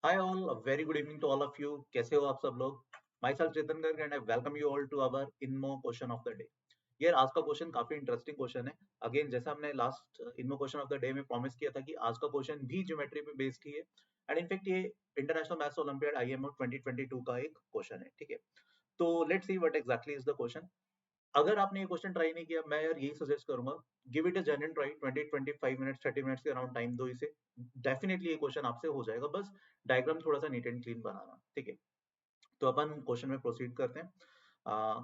Hi all, a very good evening to all of you. कैसे हो आप सब लोग? Myself Chetan Garg and I welcome you all to our INMO question of the day. यार आज का क्वेश्चन काफी इंटरेस्टिंग क्वेश्चन है. अगेन जैसा हमने last INMO question of the day में प्रॉमिस किया था कि आज का क्वेश्चन भी ज्योमेट्री पे बेस्ड ही है. एंड इनफैक्ट ये इंटरनेशनल मैथ्स ओलंपियाड IMO 2022 का एक क्वेश्चन है. ठीक है, तो let's see what exactly is the question. अगर आपने ये क्वेश्चन ट्राई नहीं किया, मैं यार यही सजेस्ट करूंगा, give it a genuine try. 20-25 minutes 30 minutes के अराउंड टाइम दो इसे. डेफिनेटली ये क्वेश्चन आपसे हो जाएगा. बस डायग्राम थोड़ा सा नीट एंड क्लीन बनाना. ठीक है, तो अपन क्वेश्चन में प्रोसीड करते हैं.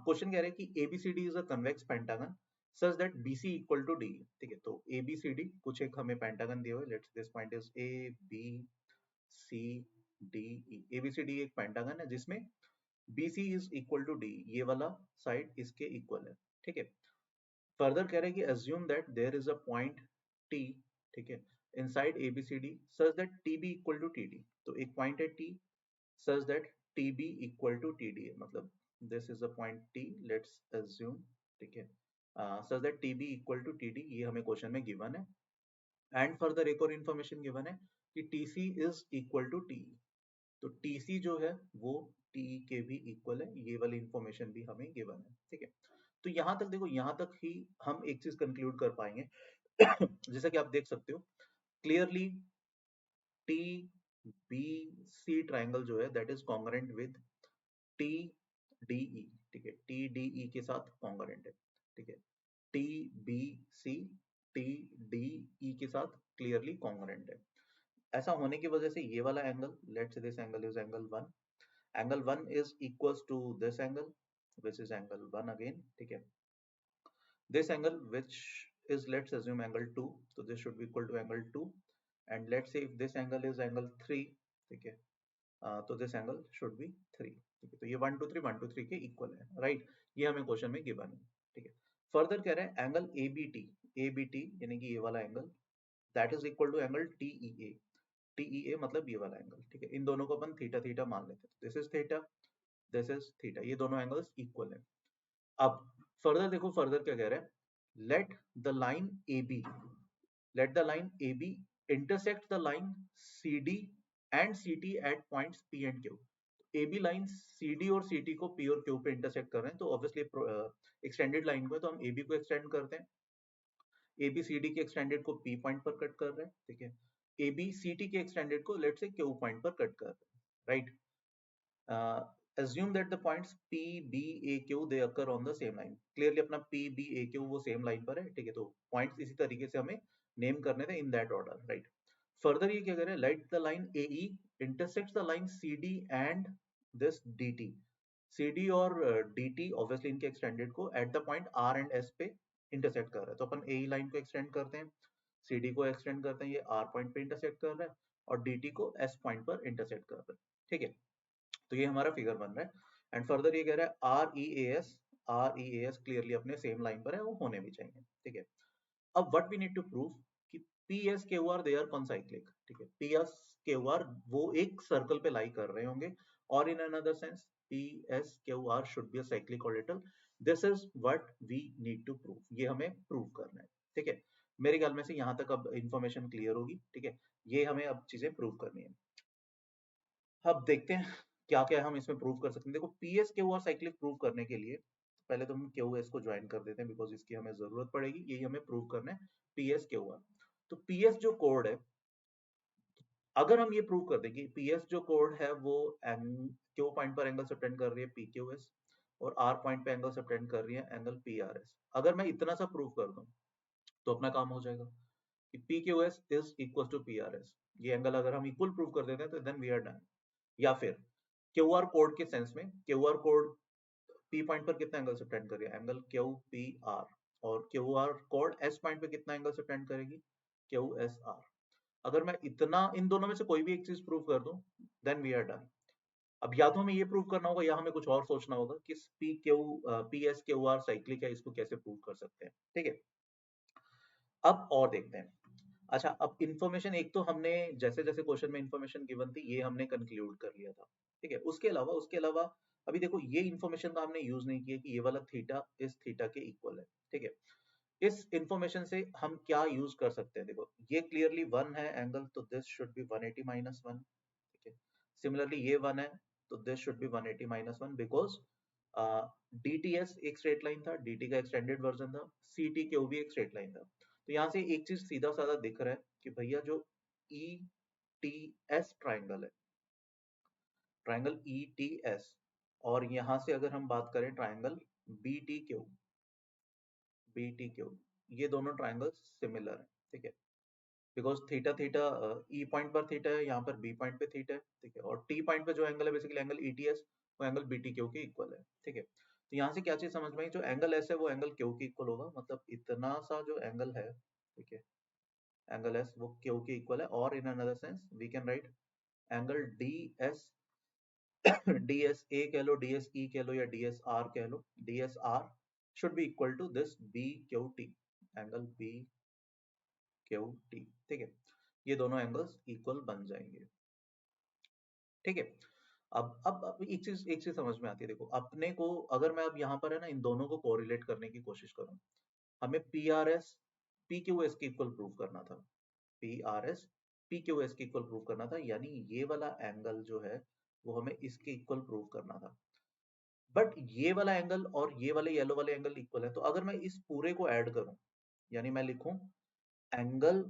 क्वेश्चन कह रहे हैं कि ABCD is a convex pentagon such that BC equal to DE. ठीक है, तो ABCD कुछ एक हमें पेंटागन दिया हुआ है. Let's this point is ABCDE. ABCD एक पेंटागन है जिसमें BC is equal to D. ये वाला साइड इसके इक्वल है. ठीक है, फर्दर कह रहे हैं कि assume that there is a point T. ठीक है, inside ABCD such that TB equal to TD. तो एक पॉइंट है T such that TB equal to TD है. मतलब this is a point T, let's assume. ठीक है, such that TB equal to TD. ये हमें क्वेश्चन में गिवन है. एंड फर्दर एक और इन्फॉर्मेशन गिवन है कि TC is equal to TE. तो TC जो है वो TE के भी इक्वल है. ये वाली इंफॉर्मेशन भी हमें गिवन है. ठीक है, तो यहां तक देखो, यहां तक ही हम एक चीज कंक्लूड कर पाएंगे. जैसा कि आप देख सकते हो clearly, T B C triangle जो है that is congruent with T D E. ठीक है, टी डी ई के साथ कॉन्ग्रेंट है. ठीक है, T B C T D E के साथ क्लियरली कॉन्ग्रेंट है. ऐसा होने की वजह से ये वाला angle, let's say this angle is angle 1. Angle 1 is equals to this angle, which is angle 1 again. ठीक है, this angle which is, let's assume, angle 2, so this should be equal to angle 2. And let's say if this angle is angle 3. ठीक है, तो this angle should be 3. ठीक है, तो ये 1 2 3 1 2 3 के इक्वल है. राइट, ये हमें क्वेश्चन में गिवन है. ठीक है, फर्दर कह रहे हैं एंगल ABT यानी कि ये वाला angle that is equal to angle TEA मतलब ये वाला एंगल. ठीक है, इन दोनों को अपन थीटा थीटा मान लेते हैं. This is theta, this is theta. ये दोनों एंगल्स इक्वल है. अब फर्दर देखो, फर्दर क्या कह रहा है, let the line AB, let the line AB intersect the line CD and CT at points P and Q. AB line CD और CT को P और Q पे इंटरसेक्ट कर रहे हैं, तो ऑब्वियसली एक्सटेंडेड लाइन को है, तो हम AB को एक्सटेंड करते हैं. AB CD के एक्सटेंडेड को P पॉइंट पर कट कर रहे हैं. ठीक है, AB CT के एक्सटेंडेड को लेट्स से Q पॉइंट पर कट कर रहे हैं. Right, assume that the points P, B, A, Q they occur on the same line. Clearly अपना P, B, A, Q वो सेम लाइन पर है. ठीक है, तो पॉइंट्स इसी तरीके से हमें नेम करने थे in that order. Right, further ये क्या करें, let the line AE intersects the line CD and this DT. CD और DT ऑब्वियसली इनके एक्सटेंडेड को at the point R and S पे इंटरसेक्ट कर रहा है. तो अपन AE लाइन को एक्सटेंड करते हैं, CD को एक्सटेंड करते हैं, ये R पॉइंट पे इंटरसेक्ट कर रहा है, और DT को S पॉइंट पर इंटरसेक्ट कर रहा है. ठीक है, तो ये हमारा फिगर बन रहा है. एंड फर्दर ये कह रहा है आर ई एस क्लियरली अपने सेम लाइन पर है, वो होने भी चाहिए. ठीक है, अब what we need to prove कि P S Q R they are concyclic. ठीक है, पी एस क्यू आर वो एक सर्कल पे लाई कर रहे होंगे, और in another sense P S Q R should be a cyclic orbital. This is what we need to prove. ये हमें प्रूव करना है. ठीक है, मेरे ख्याल में से यहाँ तक अब इंफॉर्मेशन क्लियर होगी. ठीक है, ये हमें अब चीजें प्रूव करनी है. अब देखते हैं क्या क्या हम इसमें प्रूव कर सकते हैं. देखो, PS Q R cyclic prove करने के लिए पहले तो हम क्यू एस को ज्वाइन कर देते हैं, बिकॉज इसकी हमें जरूरत पड़ेगी. यही हमें प्रूव करना है, पीएस क्यू आर. तो पीएस जो कोड है, अगर हम ये प्रूव कर दें कि पीएस जो कोड है वो क्यू पॉइंट पर एंगल सबटेंड कर रही है पी क्यू एस, और आर पॉइंट पे एंगल सबटेंड कर रही है एंगल पी आर एस, अगर मैं इतना सा प्रूव कर दूं तो अपना काम हो जाएगा कि P Q S is equal to P R S. ये एंगल अगर हम इक्वल प्रूव कर देते हैं तो देन वी आर डन. या फिर क्यू आर कोड के सेंस में, क्यू आर कोड पी पॉइंट पर कितना एंगल सबटेंड करेगा, एंगल क्यू पी आर, और क्यू आर कोड एस पॉइंट पे कितना एंगल सबटेंड करेगी, क्यू एस आर. अगर मैं इतना इन दोनों में से कोई भी एक चीज प्रूव कर दूं देन वी आर डन. अब या तो हमें ये प्रूव करना होगा या हमें कुछ और सोचना होगा कि P S Q are cyclic है, इसको कैसे प्रूव कर सकते हैं. ठीक है, अब और देखते हैं. अच्छा, अब इन्फॉर्मेशन एक तो हमने जैसे जैसे क्वेश्चन में इन्फॉर्मेशन गिवन थी ये हमने कंक्लूड कर लिया था. ठीक है, उसके अलावा अभी देखो ये इन्फॉर्मेशन का हमने यूज नहीं किया कि ये वाला थीटा इस थीटा के इक्वल है. ठीक है, इस इन्फॉर्मेशन से हम क्या यूज कर सकते हैं. देखो, ये क्लियरली 1 है एंगल, तो दिस शुड बी 180 -1. ठीक है, सिमिलरली ये 1 है तो this should be 180 minus 1 because DTS एक स्ट्रेट लाइन था, DT का एक्सटेंडेड वर्जन था, CTQ भी एक स्ट्रेट लाइन था। तो यहाँ से एक चीज सीधा साधा दिख रहा है कि भैया जो ETS ट्राइंगल है, ट्राइंगल ETS, और यहाँ से अगर हम बात करें ट्राइंगल BTQ, ये दोनों ट्राइंगल्स सिमिलर है, ठीक है, because theta theta E point पर थीटा है, यहाँ पर बी पॉइंट पे थीटा है, ठीक है, और टी पॉइंट पे जो एंगल है बेसिकली एंगल ETS, वो एंगल BTQ के इक्वल है, ठीक है। तो यहाँ से क्या चीज समझ में आई, जो एंगल एस है वो एंगल क्यू के इक्वल होगा, मतलब इतना सा जो एंगल है, ठीक है, एंगल एस वो क्यू के इक्वल है, और in another sense we can write angle DS DSA कह लो, DSE कह लो, या DSR कह लो, DSR should be equal to this BQT, angle BQT, ठीक है, ये दोनों एंगल्स इक्वल बन जाएंगे, ठीक है। अब एक चीज समझ में आती है, देखो अपने को अगर मैं अब यहाँ पर है ना इन दोनों को कोरिलेट करने की कोशिश करूं, हमें PRS PQS के इक्वल प्रूव करना था, PRS PQS के इक्वल प्रूव करना था, यानी ये वाला एंगल जो है वो हमें इसके इक्वल प्रूव करना था, बट ये वाला एंगल और ये वाले येलो वाले एंगल इक्वल है, तो अगर मैं इस पूरे को ऐड करूं, यानी मैं लिखूं एंगल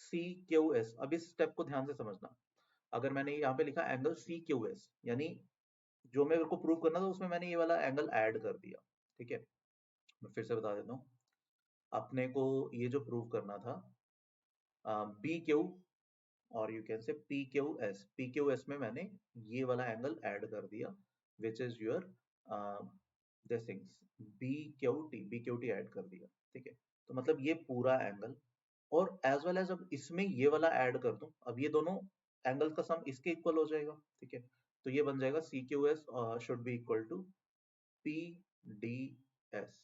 CQS, अब इस स्टेप को ध्यान से समझना, अगर मैंने यहाँ पे लिखा एंगल CQS, यानी जो मेरे को प्रूव करना था उसमें मैंने ये वाला एंगल ऐड कर दिया, ठीक है। मैं फिर से बता देता हूँ, अपने को ये जो प्रूव करना था BQ, और यू कैन से PQS में मैंने ये वाला एंगल ऐड कर दिया, which is your this things BQT add कर दिया, ठीक है। तो मतलब ये पूरा एंगल, और एज वेल एज अब इसमें ये वाला ऐड कर दूं, अब ये दोनों एंगल का सम इसके इक्वल हो जाएगा, ठीक है। तो ये बन जाएगा CQS should be equal to PDS,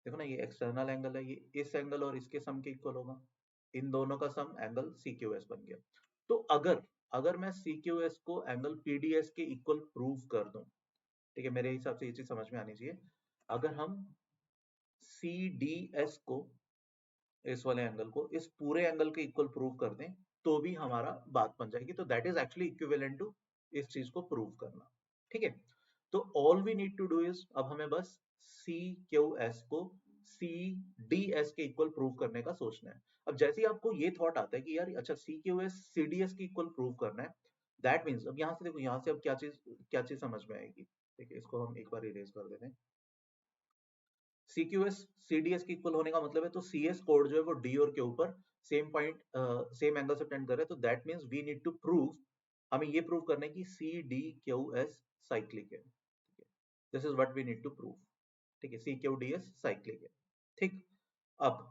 देखो ना ये एक्सटर्नल एंगल है, ये इस एंगल और इसके सम के इक्वल होगा, इन दोनों का सम एंगल CQS बन गया। तो अगर अगर मैं CQS को एंगल PDS के इक्वल प्रूव कर दूं, ठीक है, मेरे हिसाब से ये चीज समझ में आनी चाहिए, अगर हम CDS को, इस वाले एंगल को इस पूरे एंगल के इक्वल प्रूव कर दें, तो भी हमारा बात बन जाएगी, तो that is actually equivalent to इस चीज को प्रूव करना, ठीक है। तो all we need to do is, अब हमें बस CQS को CDS के इक्वल प्रूव करने का सोचना है। अब जैसे ही आपको ये थॉट आता है कि यार अच्छा CQS CDS के इक्वल प्रूव करना है, दैट मीन्स अब यहाँ से देखो, यहाँ से अब क्या चीज समझ में आएगी, ठीक है, इसको हम एक बार इरेज कर देते हैं। CQS CDS के इक्वल होने का मतलब है, तो CS कोड जो है वो D और के ऊपर same point same angle subtend कर रहा है, तो that means we need to prove, हमें ये प्रूव करना है कि CDQS साइक्लिक है, this is what we need to prove, ठीक है, CQDS साइक्लिक है, ठीक। अब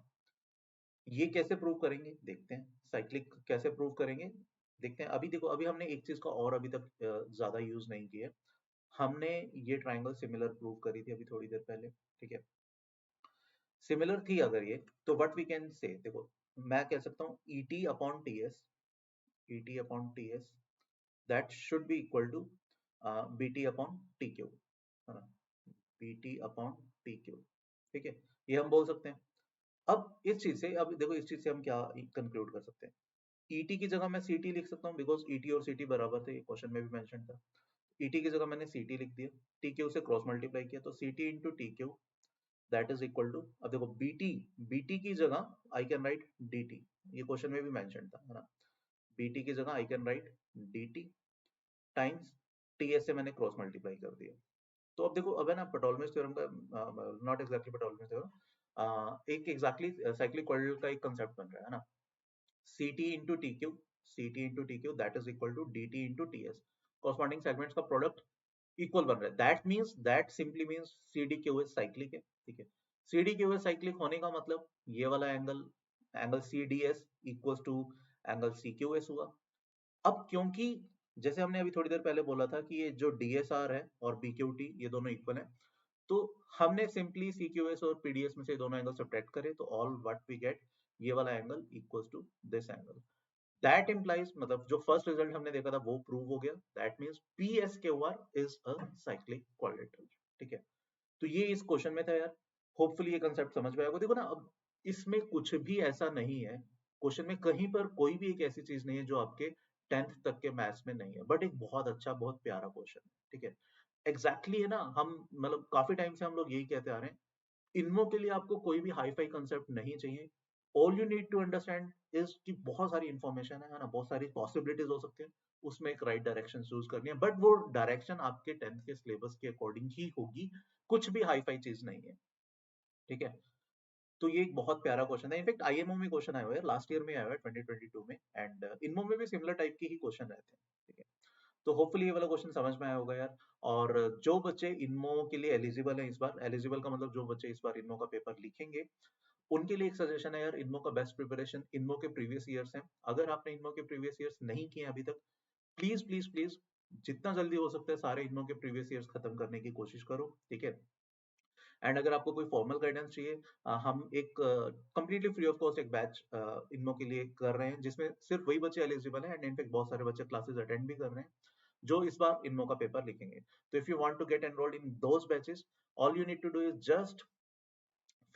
ये कैसे प्रूव करेंगे देखते हैं, साइक्लिक कैसे प्रूव करेंगे देखते हैं। अभी देखो, अभी हमने एक चीज का और अभी तक ज्यादा यूज नहीं किया, हमने ये ट्राइंगल सिमिलर प्रूव करी थी अभी थोड़ी देर पहले, ठीक है, सिमिलर थी अगर ये, तो व्हाट वी कैन से, देखो मैं कह सकता हूँ ET upon TS that should be equal to BT upon TQ, है ना, BT अपॉन TQ, ठीक है, ये हम बोल सकते हैं। अब इस चीज से, अब देखो इस चीज से हम क्या कंक्लूड कर सकते हैं, ET की जगह मैं CT लिख सकता हूँ, बिकॉज ET और CT बराबर थे, क्वेश्चन में भी मेंशन था। ET की जगह मैंने CT लिख दिया, TQ से क्रॉस मल्टीप्लाई किया, तो CT into TQ that is equal to, अब देखो BT की जगह आई कैन राइट DT, ये क्वेश्चन में भी मेंशन था, है ना, BT की जगह I can write DT times TS से मैंने क्रॉस मल्टीप्लाई कर दिया। तो अब देखो, अब है ना पटोलमीज थ्योरम का, नॉट एग्जैक्टली पटोलमीज थ्योरम, एक एग्जैक्टली साइक्लिक कोऑर्डिनेट का एक कंसेप्ट बन रहा है ना, CT into TQ that is equal to DT into TS, corresponding segments का प्रोडक्ट इक्वल बन रहा है, that simply means CDQS cyclic है, ठीक है। CDQS साइक्लिक होने का मतलब ये वाला angle angle CDS equals to angle CQS हुआ। अब क्योंकि जैसे हमने अभी थोड़ी देर पहले बोला था कि ये जो DSR है और BQT ये दोनों इक्वल है, तो हमने सिंपली CQS और PDS में से दोनों एंगल सब्ट्रैक्ट करे, तो ऑल व्हाट वी गेट, ये वाला angle equals to this angle, that implies, मतलब जो फर्स्ट रिजल्ट हमने देखा था वो प्रूव हो गया, that means PSQR is a cyclic quadrilateral, ठीक है। तो ये इस क्वेश्चन में था यार, होपफुली ये कंसेप्ट समझ में आएगा। देखो ना, अब इसमें कुछ भी ऐसा नहीं है, क्वेश्चन में कहीं पर कोई भी एक ऐसी चीज नहीं है जो आपके 10th तक के मैथ्स में नहीं है, बट एक बहुत अच्छा बहुत प्यारा क्वेश्चन है, ठीक है। एग्जैक्टली है ना, हम मतलब काफी टाइम से हम लोग यही कहते आ रहे हैं, इनमो के लिए आपको कोई भी हाई फाई कंसेप्ट नहीं चाहिए। All you need to understand is कि बहुत सारी इंफॉर्मेशन है ना, बहुत सारी पॉसिबिलिटीज हो सकती है, उसमें एक राइट डायरेक्शन चूज करनी है, बट वो डायरेक्शन आपके 10th के सिलेबस के अकॉर्डिंग ही होगी, कुछ भी हाई फाई चीज नहीं है, ठीक है। तो ये एक बहुत प्यारा क्वेश्चन है, इनफैक्ट आईएमओ में क्वेश्चन आया हुआ है, लास्ट ईयर में आया हुआ है 2022 में, एंड इनमो में भी सिमिलर टाइप के ही क्वेश्चन रहते हैं, ठीक है। तो होपफुली ये वाला क्वेश्चन समझ में आया होगा यार। और जो बच्चे इनमो के लिए एलिजिबल है इस बार, एलिजिबल का मतलब जो बच्चे इस बार इनमो का पेपर लिखेंगे, उनके लिए एक सजेशन है यार, इनमो का बेस्ट प्रिपरेशन इनमो के प्रीवियस ईयर्स हैं। अगर आपने इनमो के प्रीवियस ईयर्स नहीं किए अभी तक, प्लीज प्लीज प्लीज जितना जल्दी हो सकता है सारे इनमो के प्रीवियस ईयर्स खत्म करने की कोशिश करो, ठीक है। एंड अगर आपको कोई फॉर्मल गाइडेंस चाहिए, हम एक कंप्लीटली फ्री ऑफ कॉस्ट एक बैच इनमो के लिए कर रहे हैं, जिसमें सिर्फ वही बच्चे एलिजिबल हैं, एंड इनफैक्ट बहुत सारे बच्चे क्लासेस अटेंड भी कर रहे हैं जो इस बार इनमो का पेपर लिखेंगे। तो if you want to get enrolled in those batches, all you need to do is just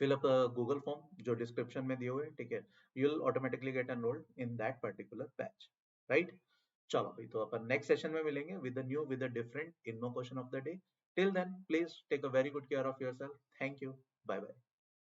fill up a Google form जो डिस्क्रिप्शन में दिए हुए हैं, ठीक है। you'll automatically get enrolled in that particular batch, right? चलो भाई, तो अपन नेक्स्ट सेशन में मिलेंगे with new with different INMO question of the day. Till then please take a very good care of yourself. Thank you, bye bye.